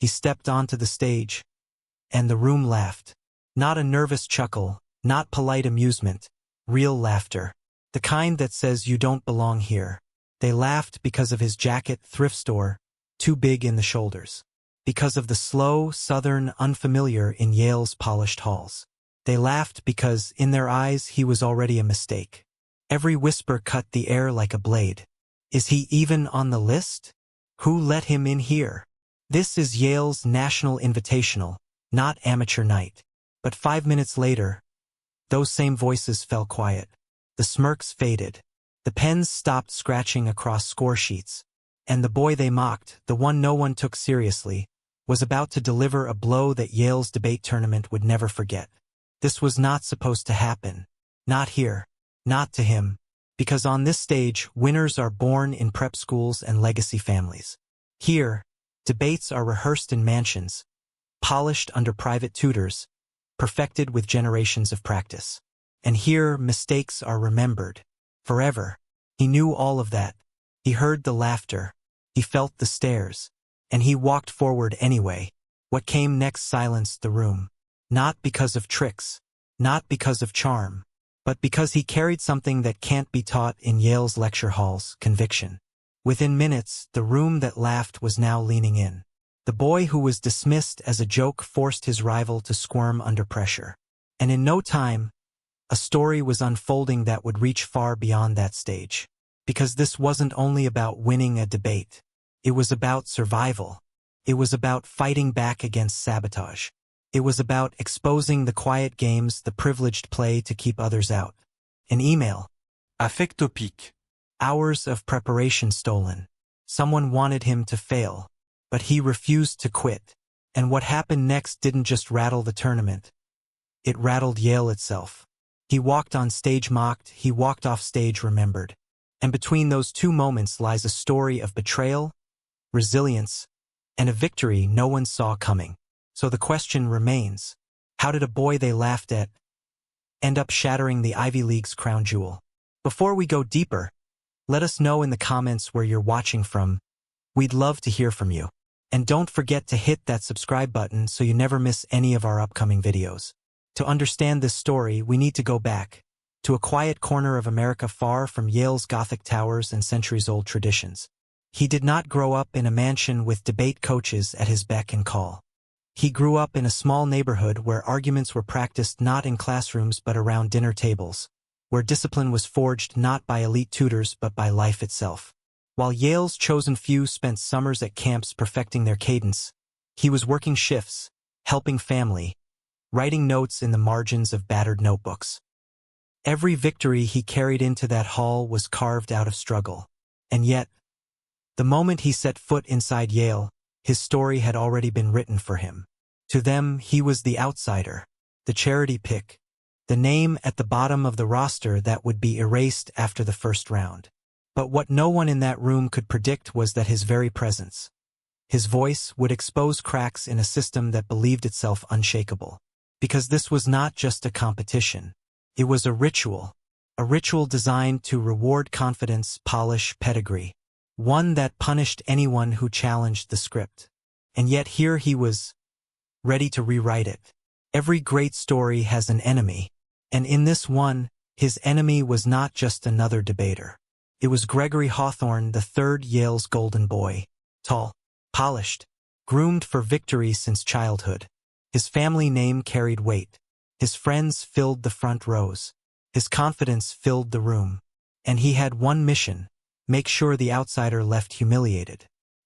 He stepped onto the stage, and the room laughed. Not a nervous chuckle, not polite amusement, real laughter. The kind that says you don't belong here. They laughed because of his jacket, thrift store, too big in the shoulders. Because of the slow, southern unfamiliar in Yale's polished halls. They laughed because, in their eyes, he was already a mistake. Every whisper cut the air like a blade. Is he even on the list? Who let him in here? This is Yale's National Invitational, not amateur night. But 5 minutes later, those same voices fell quiet. The smirks faded. The pens stopped scratching across score sheets. And the boy they mocked, the one no one took seriously, was about to deliver a blow that Yale's debate tournament would never forget. This was not supposed to happen. Not here. Not to him. Because on this stage, winners are born in prep schools and legacy families. Here, debates are rehearsed in mansions, polished under private tutors, perfected with generations of practice. And here, mistakes are remembered. Forever. He knew all of that. He heard the laughter. He felt the stares. And he walked forward anyway. What came next silenced the room. Not because of tricks. Not because of charm. But because he carried something that can't be taught in Yale's lecture halls, conviction. Within minutes, the room that laughed was now leaning in. The boy who was dismissed as a joke forced his rival to squirm under pressure. And in no time, a story was unfolding that would reach far beyond that stage. Because this wasn't only about winning a debate. It was about survival. It was about fighting back against sabotage. It was about exposing the quiet games the privileged play to keep others out. An email. Affectopique. Hours of preparation stolen. Someone wanted him to fail. But he refused to quit. And what happened next didn't just rattle the tournament. It rattled Yale itself. He walked on stage mocked, he walked off stage remembered. And between those two moments lies a story of betrayal, resilience, and a victory no one saw coming. So the question remains, how did a boy they laughed at end up shattering the Ivy League's crown jewel? Before we go deeper, let us know in the comments where you're watching from. We'd love to hear from you. And don't forget to hit that subscribe button so you never miss any of our upcoming videos. To understand this story, we need to go back to a quiet corner of America far from Yale's Gothic towers and centuries-old traditions. He did not grow up in a mansion with debate coaches at his beck and call. He grew up in a small neighborhood where arguments were practiced not in classrooms but around dinner tables, where discipline was forged not by elite tutors but by life itself. While Yale's chosen few spent summers at camps perfecting their cadence, he was working shifts, helping family, writing notes in the margins of battered notebooks. Every victory he carried into that hall was carved out of struggle. And yet, the moment he set foot inside Yale, his story had already been written for him. To them, he was the outsider, the charity pick, the name at the bottom of the roster that would be erased after the first round. But what no one in that room could predict was that his very presence, his voice, would expose cracks in a system that believed itself unshakable. Because this was not just a competition. It was a ritual designed to reward confidence, polish pedigree, one that punished anyone who challenged the script. And yet here he was, ready to rewrite it. Every great story has an enemy, and in this one, his enemy was not just another debater. It was Gregory Hawthorne, the third Yale's golden boy, tall, polished, groomed for victory since childhood. His family name carried weight. His friends filled the front rows. His confidence filled the room. And he had one mission: make sure the outsider left humiliated.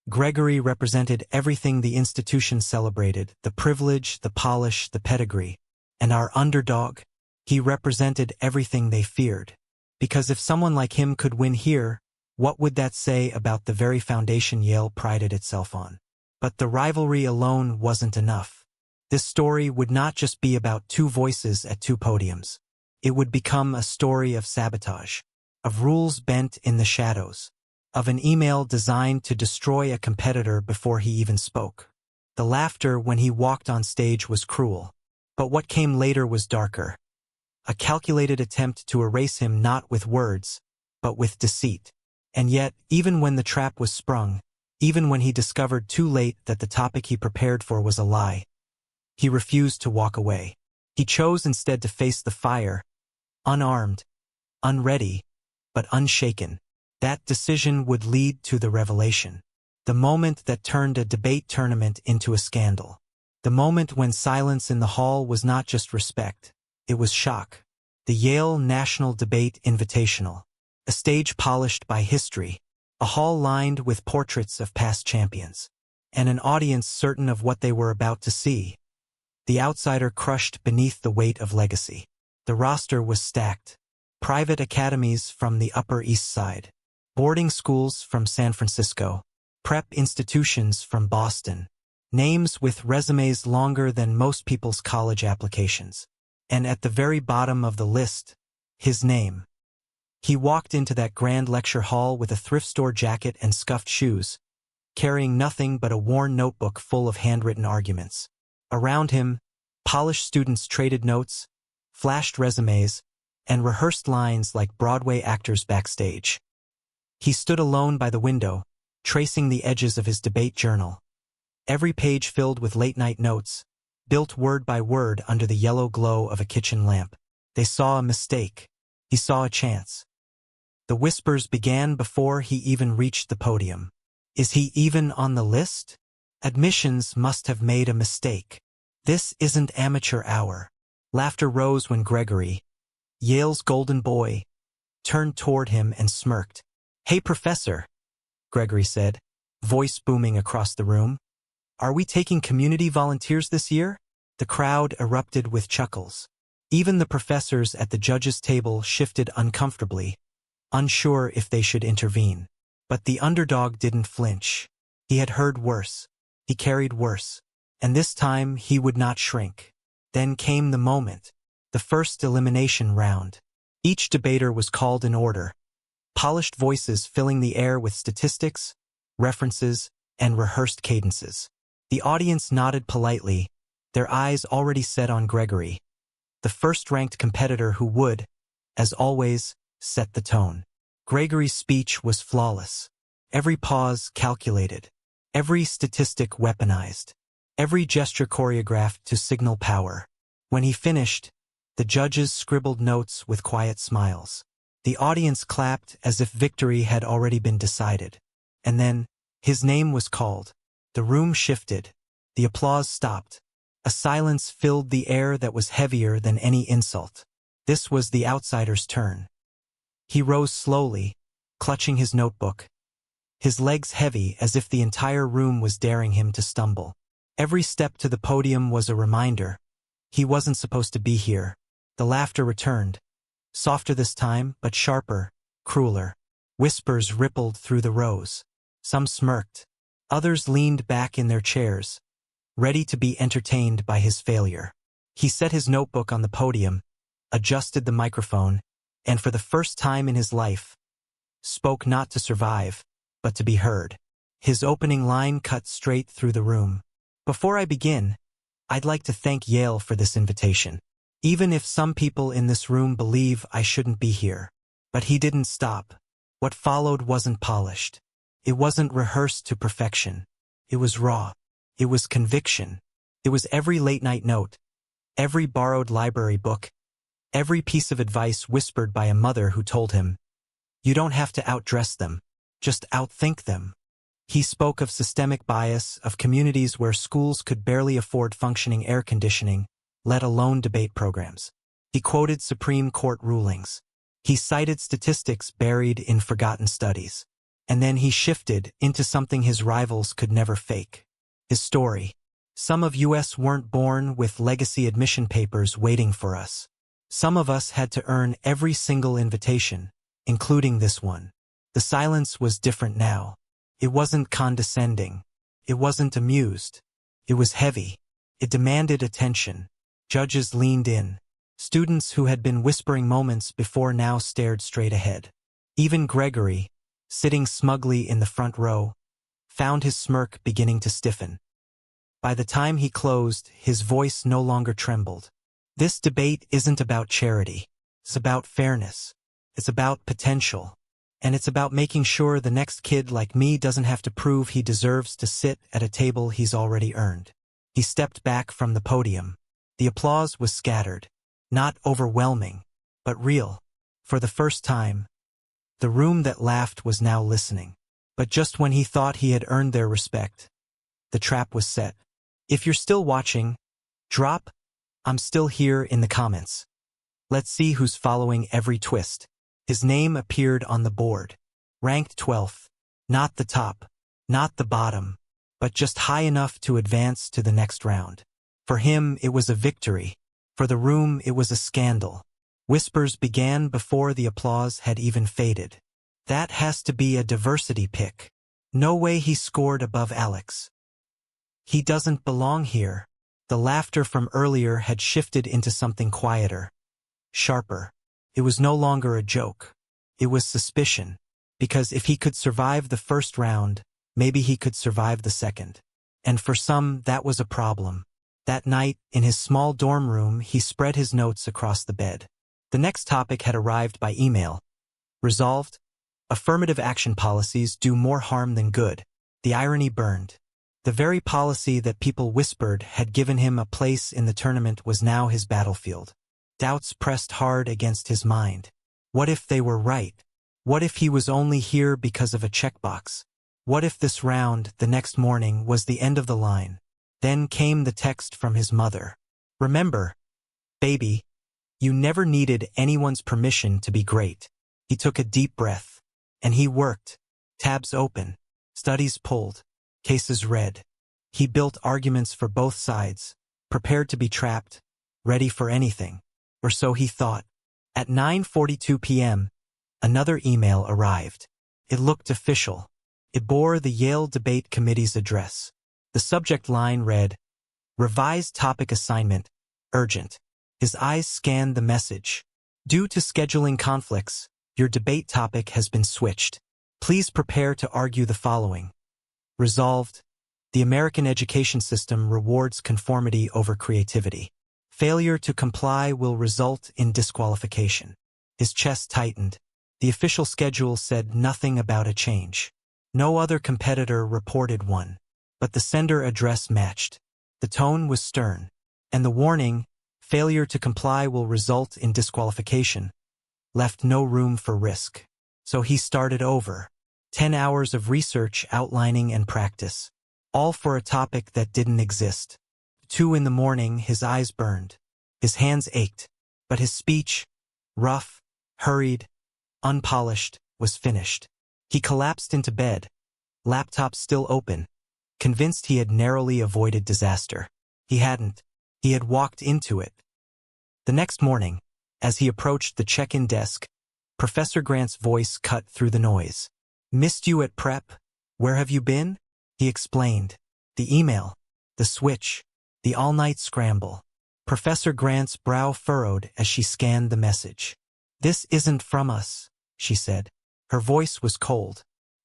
Gregory represented everything the institution celebrated: the privilege, the polish, the pedigree. And our underdog? He represented everything they feared. Because if someone like him could win here, what would that say about the very foundation Yale prided itself on? But the rivalry alone wasn't enough. This story would not just be about two voices at two podiums. It would become a story of sabotage, of rules bent in the shadows, of an email designed to destroy a competitor before he even spoke. The laughter when he walked on stage was cruel. But what came later was darker. A calculated attempt to erase him not with words, but with deceit. And yet, even when the trap was sprung, even when he discovered too late that the topic he prepared for was a lie. He refused to walk away. He chose instead to face the fire, unarmed, unready, but unshaken. That decision would lead to the revelation. The moment that turned a debate tournament into a scandal. The moment when silence in the hall was not just respect, it was shock. The Yale National Debate Invitational. A stage polished by history, a hall lined with portraits of past champions, and an audience certain of what they were about to see. The outsider crushed beneath the weight of legacy. The roster was stacked. Private academies from the Upper East Side, boarding schools from San Francisco, prep institutions from Boston, names with resumes longer than most people's college applications. And at the very bottom of the list, his name. He walked into that grand lecture hall with a thrift store jacket and scuffed shoes, carrying nothing but a worn notebook full of handwritten arguments. Around him, polished students traded notes, flashed resumes, and rehearsed lines like Broadway actors backstage. He stood alone by the window, tracing the edges of his debate journal. Every page filled with late-night notes, built word by word under the yellow glow of a kitchen lamp. They saw a mistake. He saw a chance. The whispers began before he even reached the podium. Is he even on the list? Admissions must have made a mistake. This isn't amateur hour. Laughter rose when Gregory, Yale's golden boy, turned toward him and smirked. "Hey, Professor," Gregory said, voice booming across the room. "Are we taking community volunteers this year?" The crowd erupted with chuckles. Even the professors at the judges' table shifted uncomfortably, unsure if they should intervene. But the underdog didn't flinch. He had heard worse. He carried worse. And this time he would not shrink. Then came the moment. The first elimination round. Each debater was called in order. Polished voices filling the air with statistics, references, and rehearsed cadences. The audience nodded politely, their eyes already set on Gregory, the first-ranked competitor who would, as always, set the tone. Gregory's speech was flawless. Every pause calculated. Every statistic weaponized. Every gesture choreographed to signal power. When he finished, the judges scribbled notes with quiet smiles. The audience clapped as if victory had already been decided. And then, his name was called. The room shifted. The applause stopped. A silence filled the air that was heavier than any insult. This was the outsider's turn. He rose slowly, clutching his notebook, his legs heavy as if the entire room was daring him to stumble. Every step to the podium was a reminder. He wasn't supposed to be here. The laughter returned. Softer this time, but sharper, crueler. Whispers rippled through the rows. Some smirked. Others leaned back in their chairs, ready to be entertained by his failure. He set his notebook on the podium, adjusted the microphone, and for the first time in his life, spoke not to survive, but to be heard. His opening line cut straight through the room. "Before I begin, I'd like to thank Yale for this invitation. Even if some people in this room believe I shouldn't be here." But he didn't stop. What followed wasn't polished. It wasn't rehearsed to perfection. It was raw. It was conviction. It was every late-night note, every borrowed library book, every piece of advice whispered by a mother who told him, "You don't have to outdress them, just outthink them." He spoke of systemic bias, of communities where schools could barely afford functioning air conditioning, let alone debate programs. He quoted Supreme Court rulings. He cited statistics buried in forgotten studies. And then he shifted into something his rivals could never fake. His story. Some of us weren't born with legacy admission papers waiting for us. Some of us had to earn every single invitation, including this one. The silence was different now. It wasn't condescending. It wasn't amused. It was heavy. It demanded attention. Judges leaned in. Students who had been whispering moments before now stared straight ahead. Even Gregory, sitting smugly in the front row, found his smirk beginning to stiffen. By the time he closed, his voice no longer trembled. "This debate isn't about charity. It's about fairness. It's about potential. and it's about making sure the next kid like me doesn't have to prove he deserves to sit at a table he's already earned. He stepped back from the podium. The applause was scattered, not overwhelming, but real. For the first time, the room that laughed was now listening. But just when he thought he had earned their respect, the trap was set. If you're still watching, drop "I'm still here" in the comments. Let's see who's following every twist. His name appeared on the board. Ranked 12th. Not the top, not the bottom, but just high enough to advance to the next round. For him, it was a victory. For the room, it was a scandal. Whispers began before the applause had even faded. That has to be a diversity pick. No way he scored above Alex. He doesn't belong here. The laughter from earlier had shifted into something quieter, sharper. It was no longer a joke. It was suspicion. Because if he could survive the first round, maybe he could survive the second. And for some, that was a problem. That night, in his small dorm room, he spread his notes across the bed. The next topic had arrived by email. Resolved: affirmative action policies do more harm than good. The irony burned. The very policy that people whispered had given him a place in the tournament was now his battlefield. Doubts pressed hard against his mind. What if they were right? What if he was only here because of a checkbox? What if this round, the next morning, was the end of the line? Then came the text from his mother. Remember, baby, you never needed anyone's permission to be great. He took a deep breath. And he worked. Tabs open. Studies pulled. Cases read. He built arguments for both sides, prepared to be trapped, ready for anything. Or so he thought. At 9:42 p.m., another email arrived. It looked official. It bore the Yale Debate Committee's address. The subject line read, "Revised topic assignment, urgent." His eyes scanned the message. Due to scheduling conflicts, your debate topic has been switched. Please prepare to argue the following. Resolved: the American education system rewards conformity over creativity. Failure to comply will result in disqualification. His chest tightened. The official schedule said nothing about a change. No other competitor reported one. But the sender address matched. The tone was stern. And the warning, failure to comply will result in disqualification, left no room for risk. So he started over. 10 hours of research, outlining, and practice. All for a topic that didn't exist. 2 in the morning, his eyes burned. His hands ached. But his speech, rough, hurried, unpolished, was finished. He collapsed into bed, laptop still open, convinced he had narrowly avoided disaster. He hadn't. He had walked into it. The next morning, as he approached the check-in desk, Professor Grant's voice cut through the noise. "Missed you at prep. Where have you been?" He explained. The email, the switch, the all-night scramble. Professor Grant's brow furrowed as she scanned the message. "This isn't from us," she said. Her voice was cold.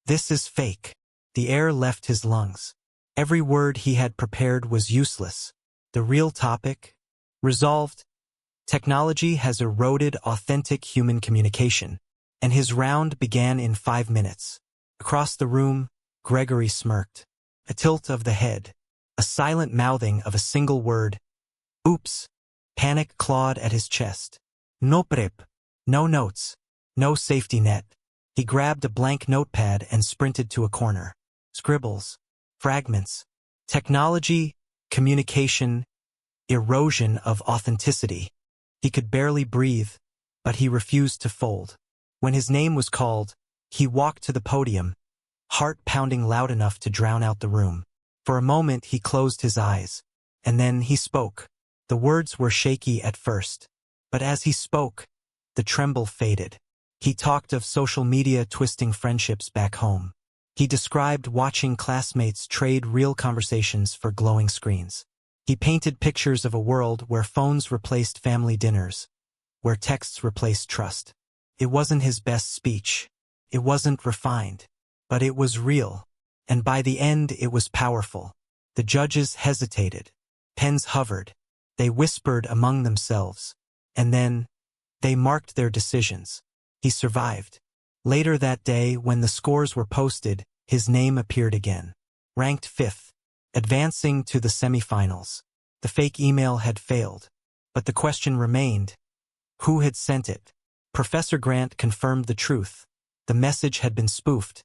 "This is fake." The air left his lungs. Every word he had prepared was useless. The real topic? Resolved: technology has eroded authentic human communication. And his round began in 5 minutes. Across the room, Gregory smirked. A tilt of the head. A silent mouthing of a single word. Oops. Panic clawed at his chest. No prep. No notes. No safety net. He grabbed a blank notepad and sprinted to a corner. Scribbles. Fragments. Technology, communication, erosion of authenticity. He could barely breathe, but he refused to fold. When his name was called, he walked to the podium, heart pounding loud enough to drown out the room. For a moment he closed his eyes, and then he spoke. The words were shaky at first, but as he spoke, the tremble faded. He talked of social media twisting friendships back home. He described watching classmates trade real conversations for glowing screens. He painted pictures of a world where phones replaced family dinners, where texts replaced trust. It wasn't his best speech. It wasn't refined. But it was real. And by the end, it was powerful. The judges hesitated. Pens hovered. They whispered among themselves. And then, they marked their decisions. He survived. Later that day, when the scores were posted, his name appeared again. Ranked 5th, advancing to the semifinals. The fake email had failed. But the question remained: who had sent it? Professor Grant confirmed the truth. The message had been spoofed,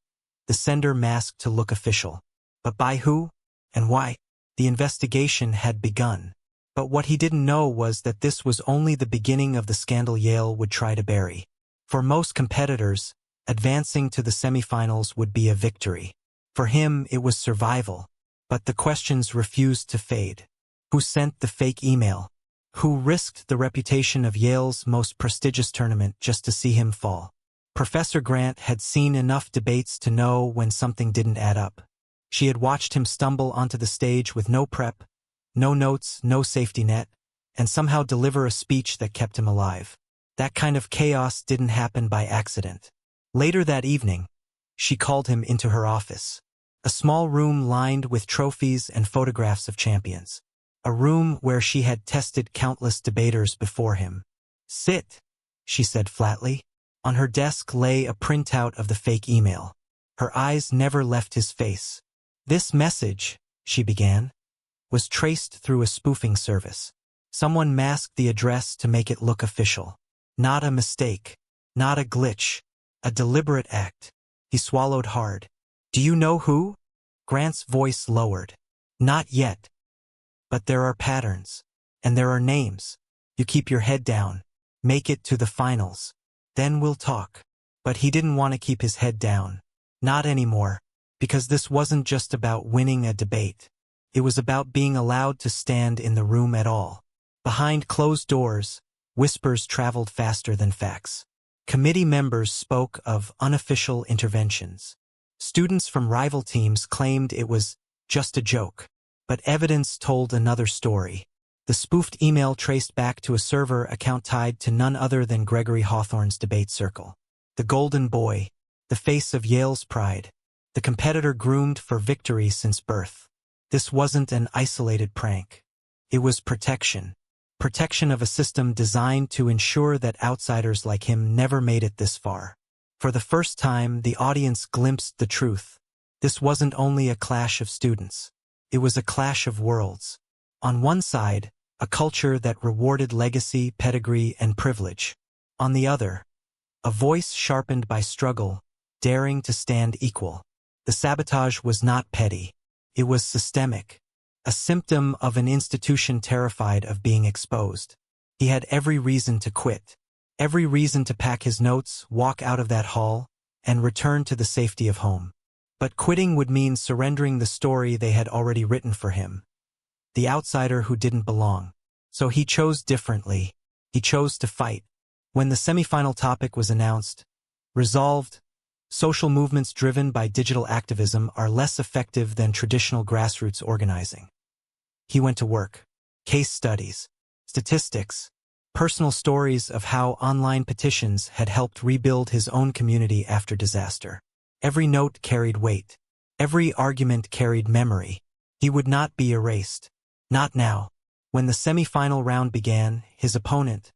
the sender masked to look official. But by who? And why? The investigation had begun. But what he didn't know was that this was only the beginning of the scandal Yale would try to bury. For most competitors, advancing to the semifinals would be a victory. For him, it was survival. But the questions refused to fade. Who sent the fake email? Who risked the reputation of Yale's most prestigious tournament just to see him fall? Professor Grant had seen enough debates to know when something didn't add up. She had watched him stumble onto the stage with no prep, no notes, no safety net, and somehow deliver a speech that kept him alive. That kind of chaos didn't happen by accident. Later that evening, she called him into her office. A small room lined with trophies and photographs of champions. A room where she had tested countless debaters before him. "Sit," she said flatly. On her desk lay a printout of the fake email. Her eyes never left his face. "This message," she began, "was traced through a spoofing service. Someone masked the address to make it look official. Not a mistake. Not a glitch. A deliberate act." He swallowed hard. "Do you know who?" Grant's voice lowered. "Not yet. But there are patterns. And there are names. You keep your head down. Make it to the finals. Then we'll talk." But he didn't want to keep his head down. Not anymore. Because this wasn't just about winning a debate. It was about being allowed to stand in the room at all. Behind closed doors, whispers traveled faster than facts. Committee members spoke of unofficial interventions. Students from rival teams claimed it was just a joke. But evidence told another story. The spoofed email traced back to a server account tied to none other than Gregory Hawthorne's debate circle. The golden boy, the face of Yale's pride, the competitor groomed for victory since birth. This wasn't an isolated prank. It was protection. Protection of a system designed to ensure that outsiders like him never made it this far. For the first time, the audience glimpsed the truth. This wasn't only a clash of students. It was a clash of worlds. On one side, a culture that rewarded legacy, pedigree, and privilege. On the other, a voice sharpened by struggle, daring to stand equal. The sabotage was not petty. It was systemic. A symptom of an institution terrified of being exposed. He had every reason to quit. Every reason to pack his notes, walk out of that hall, and return to the safety of home. But quitting would mean surrendering the story they had already written for him. The outsider who didn't belong. So he chose differently. He chose to fight. When the semifinal topic was announced, resolved, social movements driven by digital activism are less effective than traditional grassroots organizing. He went to work. Case studies, statistics, personal stories of how online petitions had helped rebuild his own community after disaster. Every note carried weight. Every argument carried memory. He would not be erased. Not now. When the semi-final round began, his opponent,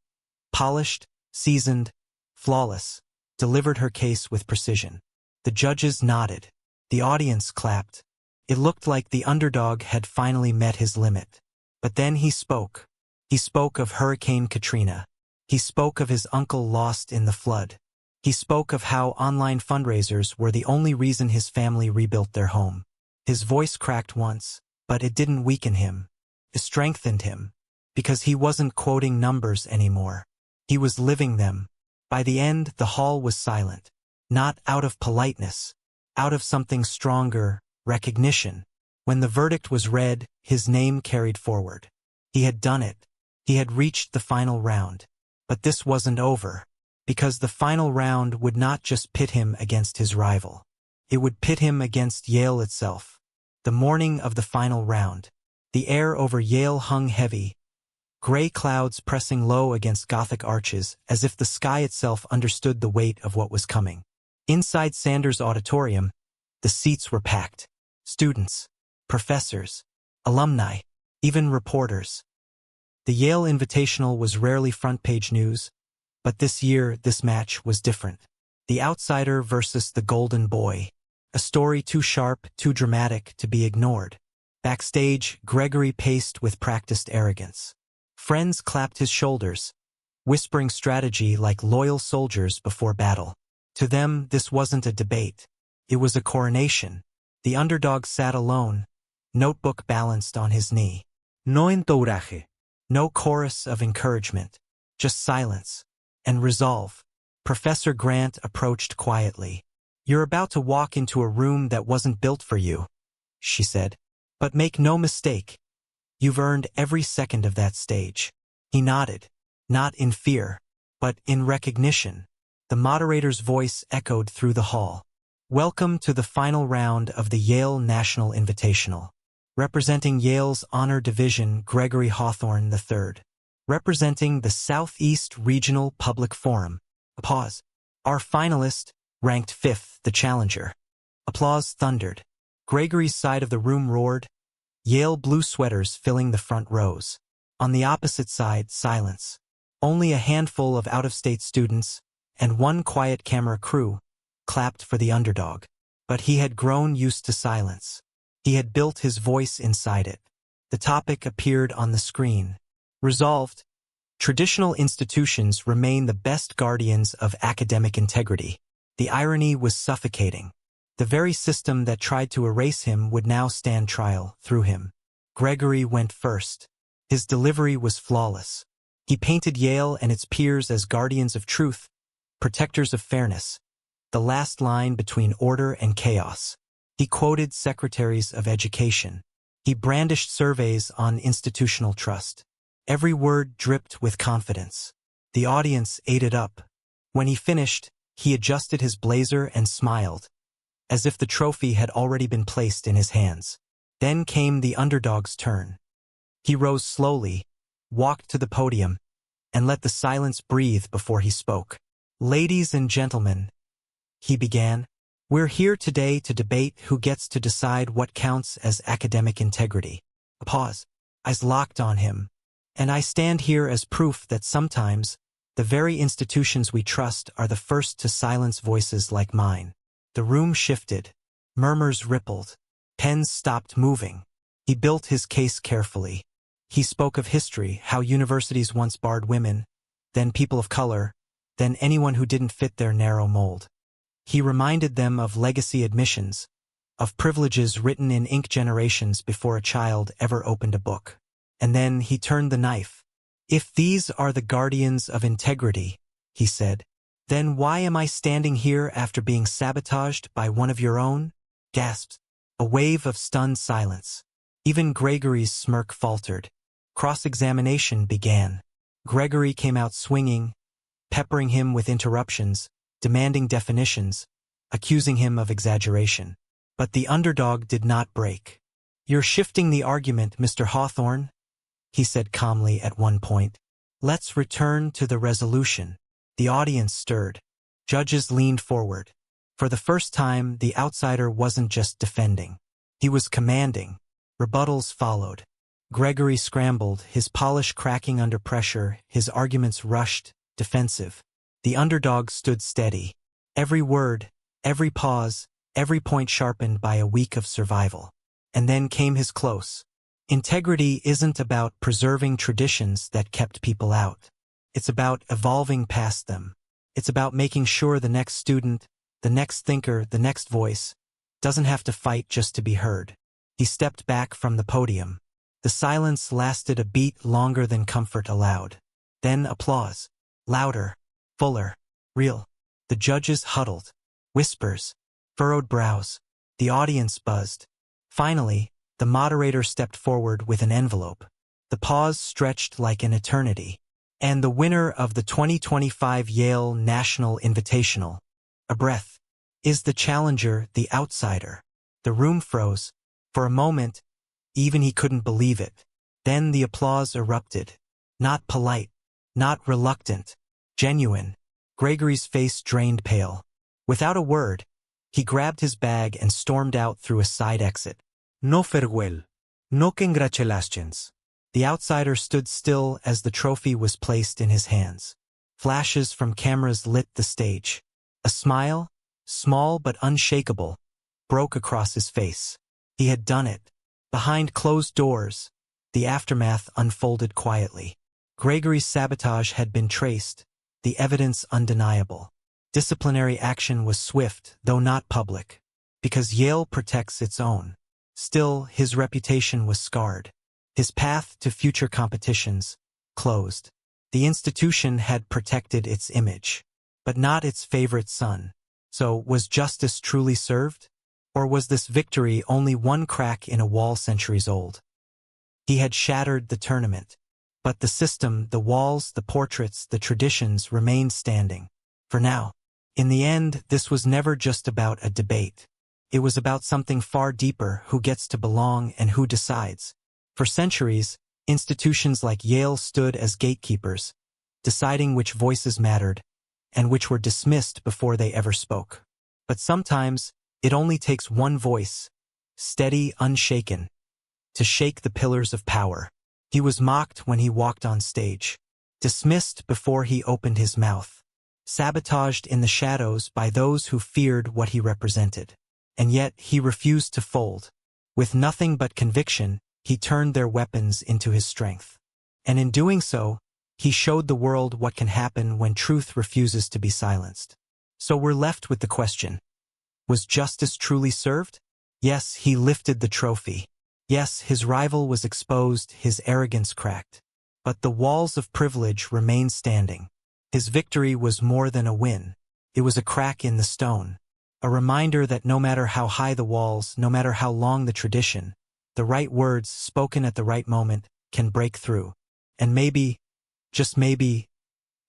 polished, seasoned, flawless, delivered her case with precision. The judges nodded. The audience clapped. It looked like the underdog had finally met his limit. But then he spoke. He spoke of Hurricane Katrina. He spoke of his uncle lost in the flood. He spoke of how online fundraisers were the only reason his family rebuilt their home. His voice cracked once, but it didn't weaken him. It strengthened him. Because he wasn't quoting numbers anymore. He was living them. By the end, the hall was silent. Not out of politeness. Out of something stronger, recognition. When the verdict was read, his name carried forward. He had done it. He had reached the final round. But this wasn't over. Because the final round would not just pit him against his rival. It would pit him against Yale itself. The morning of the final round. The air over Yale hung heavy. Gray clouds pressing low against Gothic arches, as if the sky itself understood the weight of what was coming. Inside Sanders' auditorium, the seats were packed. Students, professors, alumni, even reporters. The Yale Invitational was rarely front-page news, but this year, this match was different. The Outsider versus the Golden Boy. A story too sharp, too dramatic to be ignored. Backstage, Gregory paced with practiced arrogance. Friends clapped his shoulders, whispering strategy like loyal soldiers before battle. To them, this wasn't a debate. It was a coronation. The underdog sat alone, notebook balanced on his knee. No entouraje. No chorus of encouragement, just silence and resolve. Professor Grant approached quietly. "You're about to walk into a room that wasn't built for you," she said. "But make no mistake, you've earned every second of that stage." He nodded, not in fear, but in recognition. The moderator's voice echoed through the hall. "Welcome to the final round of the Yale National Invitational. Representing Yale's Honor Division, Gregory Hawthorne III. Representing the Southeast Regional Public Forum." Applause. "Our finalist, ranked 5th, the challenger." Applause thundered. Gregory's side of the room roared, Yale blue sweaters filling the front rows. On the opposite side, silence. Only a handful of out-of-state students and one quiet camera crew clapped for the underdog. But he had grown used to silence. He had built his voice inside it. The topic appeared on the screen. Resolved, traditional institutions remain the best guardians of academic integrity. The irony was suffocating. The very system that tried to erase him would now stand trial through him. Gregory went first. His delivery was flawless. He painted Yale and its peers as guardians of truth, protectors of fairness, the last line between order and chaos. He quoted secretaries of education. He brandished surveys on institutional trust. Every word dripped with confidence. The audience ate it up. When he finished, he adjusted his blazer and smiled, as if the trophy had already been placed in his hands. Then came the underdog's turn. He rose slowly, walked to the podium, and let the silence breathe before he spoke. "Ladies and gentlemen," he began, "we're here today to debate who gets to decide what counts as academic integrity." A pause. Eyes locked on him. "And I stand here as proof that sometimes the very institutions we trust are the first to silence voices like mine." The room shifted. Murmurs rippled. Pens stopped moving. He built his case carefully. He spoke of history, how universities once barred women, then people of color, then anyone who didn't fit their narrow mold. He reminded them of legacy admissions, of privileges written in ink generations before a child ever opened a book. And then he turned the knife. "If these are the guardians of integrity," he said, "then why am I standing here after being sabotaged by one of your own?" Gasps. A wave of stunned silence. Even Gregory's smirk faltered. Cross-examination began. Gregory came out swinging, peppering him with interruptions, demanding definitions, accusing him of exaggeration. But the underdog did not break. "You're shifting the argument, Mr. Hawthorne," he said calmly at one point. "Let's return to the resolution." The audience stirred. Judges leaned forward. For the first time, the outsider wasn't just defending. He was commanding. Rebuttals followed. Gregory scrambled, his polish cracking under pressure, his arguments rushed, defensive. The underdog stood steady. Every word, every pause, every point sharpened by a week of survival. And then came his close. Integrity isn't about preserving traditions that kept people out. It's about evolving past them. It's about making sure the next student, the next thinker, the next voice, doesn't have to fight just to be heard. He stepped back from the podium. The silence lasted a beat longer than comfort allowed. Then applause. Louder, fuller, real. The judges huddled. Whispers, furrowed brows. The audience buzzed. Finally, the moderator stepped forward with an envelope. The pause stretched like an eternity. "And the winner of the 2025 Yale National Invitational," a breath, "is the challenger, the outsider." The room froze. For a moment, even he couldn't believe it. Then the applause erupted. Not polite, not reluctant, genuine. Gregory's face drained pale. Without a word, he grabbed his bag and stormed out through a side exit. No farewell. No congratulations. The outsider stood still as the trophy was placed in his hands. Flashes from cameras lit the stage. A smile, small but unshakable, broke across his face. He had done it. Behind closed doors, the aftermath unfolded quietly. Gregory's sabotage had been traced, the evidence undeniable. Disciplinary action was swift, though not public, because Yale protects its own. Still, his reputation was scarred. His path to future competitions closed. The institution had protected its image, but not its favorite son. So, was justice truly served? Or was this victory only one crack in a wall centuries old? He had shattered the tournament, but the system, the walls, the portraits, the traditions remained standing. For now. In the end, this was never just about a debate. It was about something far deeper: who gets to belong and who decides. For centuries, institutions like Yale stood as gatekeepers, deciding which voices mattered and which were dismissed before they ever spoke. But sometimes, it only takes one voice, steady, unshaken, to shake the pillars of power. He was mocked when he walked on stage, dismissed before he opened his mouth, sabotaged in the shadows by those who feared what he represented. And yet, he refused to fold. With nothing but conviction, he turned their weapons into his strength. And in doing so, he showed the world what can happen when truth refuses to be silenced. So we're left with the question: was justice truly served? Yes, he lifted the trophy. Yes, his rival was exposed, his arrogance cracked. But the walls of privilege remained standing. His victory was more than a win. It was a crack in the stone. A reminder that no matter how high the walls, no matter how long the tradition, the right words spoken at the right moment can break through. And maybe, just maybe,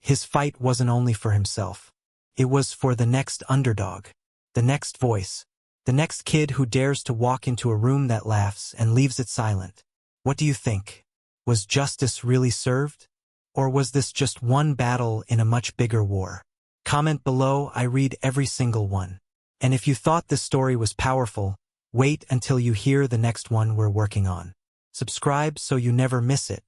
his fight wasn't only for himself. It was for the next underdog, the next voice, the next kid who dares to walk into a room that laughs and leaves it silent. What do you think? Was justice really served? Or was this just one battle in a much bigger war? Comment below, I read every single one. And if you thought this story was powerful, wait until you hear the next one we're working on. Subscribe so you never miss it.